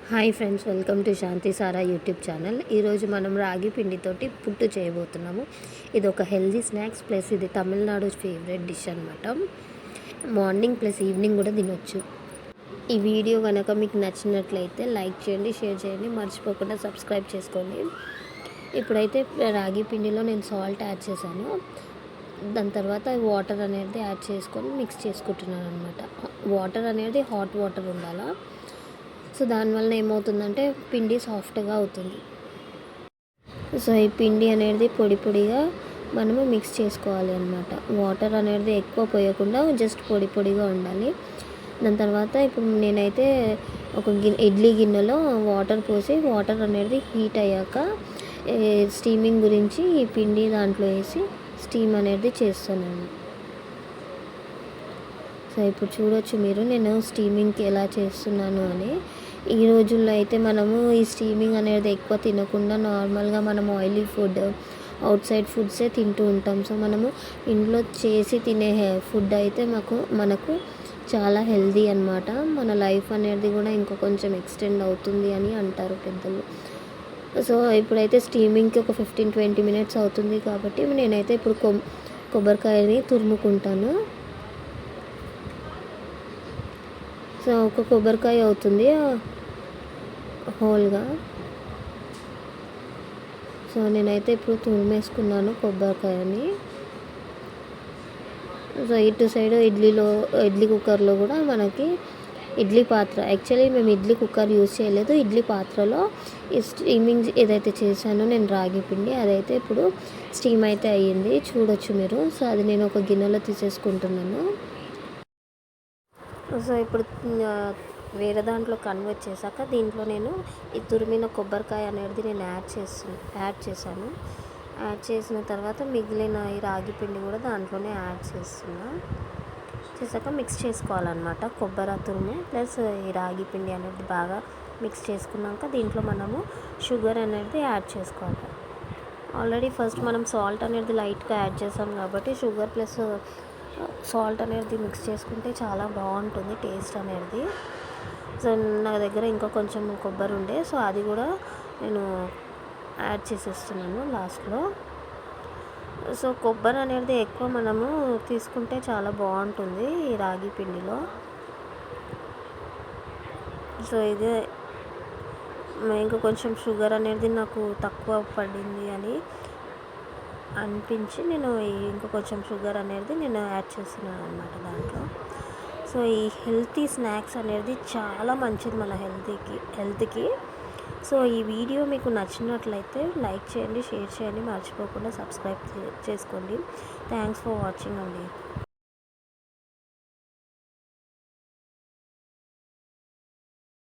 Hi friends, welcome to Shanti Sara YouTube channel. ఈరోజు మనం రాగి పిండితోటి పుట్టు చేయబోతున్నాము. ఇది ఒక హెల్దీ స్నాక్స్ ప్లస్ ఇది తమిళనాడు ఫేవరెట్ డిష్ అనమాట. మార్నింగ్ ప్లస్ ఈవినింగ్ కూడా తినొచ్చు. ఈ వీడియో కనుక మీకు నచ్చినట్లయితే లైక్ చేయండి, షేర్ చేయండి, మర్చిపోకుండా సబ్స్క్రైబ్ చేసుకోండి. ఇప్పుడైతే రాగి పిండిలో నేను సాల్ట్ యాడ్ చేశాను. దాని తర్వాత వాటర్ అనేది యాడ్ చేసుకొని మిక్స్ చేసుకుంటున్నాను అనమాట. వాటర్ అనేది హాట్ వాటర్ ఉండాలా. సో దానివల్ల ఏమవుతుందంటే పిండి సాఫ్ట్గా అవుతుంది. సో ఈ పిండి అనేది పొడి పొడిగా మనము మిక్స్ చేసుకోవాలి అన్నమాట. వాటర్ అనేది ఎక్కువ పోయకుండా జస్ట్ పొడి పొడిగా ఉండాలి. దాని తర్వాత ఇప్పుడు నేనైతే ఒక ఇడ్లీ గిన్నెలో వాటర్ పోసి వాటర్ అనేది హీట్ అయ్యాక స్టీమింగ్ గురించి ఈ పిండి దాంట్లో వేసి స్టీమ్ అనేది చేస్తున్నాను. సో ఇప్పుడు చూడొచ్చు మీరు నేను స్టీమింగ్కి ఎలా చేస్తున్నాను అని. ఈ రోజుల్లో అయితే మనము ఈ స్టీమింగ్ అనేది ఎక్కువ తినకుండా నార్మల్గా మనం ఆయిలీ ఫుడ్, అవుట్ సైడ్ ఫుడ్సే తింటూ ఉంటాం. సో మనము ఇంట్లో చేసి తినే ఫుడ్ అయితే మనకు చాలా హెల్దీ అనమాట. మన లైఫ్ అనేది కూడా ఇంకా కొంచెం ఎక్స్టెండ్ అవుతుంది అని అంటారు పెద్దలు. సో ఇప్పుడైతే స్టీమింగ్కి ఒక 15-20 మినిట్స్ అవుతుంది కాబట్టి నేనైతే ఇప్పుడు కొబ్బరికాయని తురుముకుంటాను. సో ఒక కొబ్బరికాయ అవుతుంది హోల్గా. సో నేనైతే ఇప్పుడు తురిమేసుకున్నాను కొబ్బరికాయని. సో ఇటు సైడ్ ఇడ్లీ కుక్కర్లో కూడా మనకి ఇడ్లీ పాత్ర, యాక్చువల్లీ మేము ఇడ్లీ కుక్కర్ యూజ్ చేయలేదు, ఇడ్లీ పాత్రలో ఈ స్టీమింగ్ ఏదైతే చేశానో నేను రాగి పిండి అదైతే ఇప్పుడు స్టీమ్ అయితే అయ్యింది, చూడొచ్చు మీరు. సో అది నేను ఒక గిన్నెలో తీసేసుకుంటున్నాను. సో ఇప్పుడు వేరే దాంట్లో కన్వర్ట్ చేశాక దీంట్లో నేను ఈ తురిమిన కొబ్బరికాయ అనేది నేను యాడ్ చేశాను. యాడ్ చేసిన తర్వాత మిగిలిన ఈ రాగి పిండి కూడా దాంట్లోనే యాడ్ చేశాక మిక్స్ చేసుకోవాలన్నమాట. కొబ్బరి తురుము ప్లస్ ఈ రాగి పిండి అనేది బాగా మిక్స్ చేసుకున్నాక దీంట్లో మనము షుగర్ అనేది యాడ్ చేసుకోవాలి. ఆల్రెడీ ఫస్ట్ మనం సాల్ట్ అనేది లైట్గా యాడ్ చేసాం కాబట్టి షుగర్ ప్లస్ సాల్ట్ అనేది మిక్స్ చేసుకుంటే చాలా బాగుంటుంది టేస్ట్ అనేది. సో నా దగ్గర ఇంకా కొంచెం కొబ్బరి ఉండే, సో అది కూడా నేను యాడ్ చేసేస్తున్నాను లాస్ట్లో. సో కొబ్బరి అనేది ఎక్కువ మనము తీసుకుంటే చాలా బాగుంటుంది ఈ రాగి పిండిలో. సో ఇదే ఇంకా కొంచెం షుగర్ అనేది నాకు తక్కువ పడింది అని అనిపించి నేను ఇంకా కొంచెం షుగర్ అనేది నేను యాడ్ చేస్తున్నాను అనమాట దాంట్లో. సో ఈ హెల్తీ స్నాక్స్ అనేది చాలా మంచిది మన హెల్త్కి. సో ఈ వీడియో మీకు నచ్చినట్లయితే లైక్ చేయండి, షేర్ చేయండి, మర్చిపోకుండా సబ్స్క్రైబ్ చేసుకోండి. థ్యాంక్స్ ఫర్ వాచింగ్ అండి.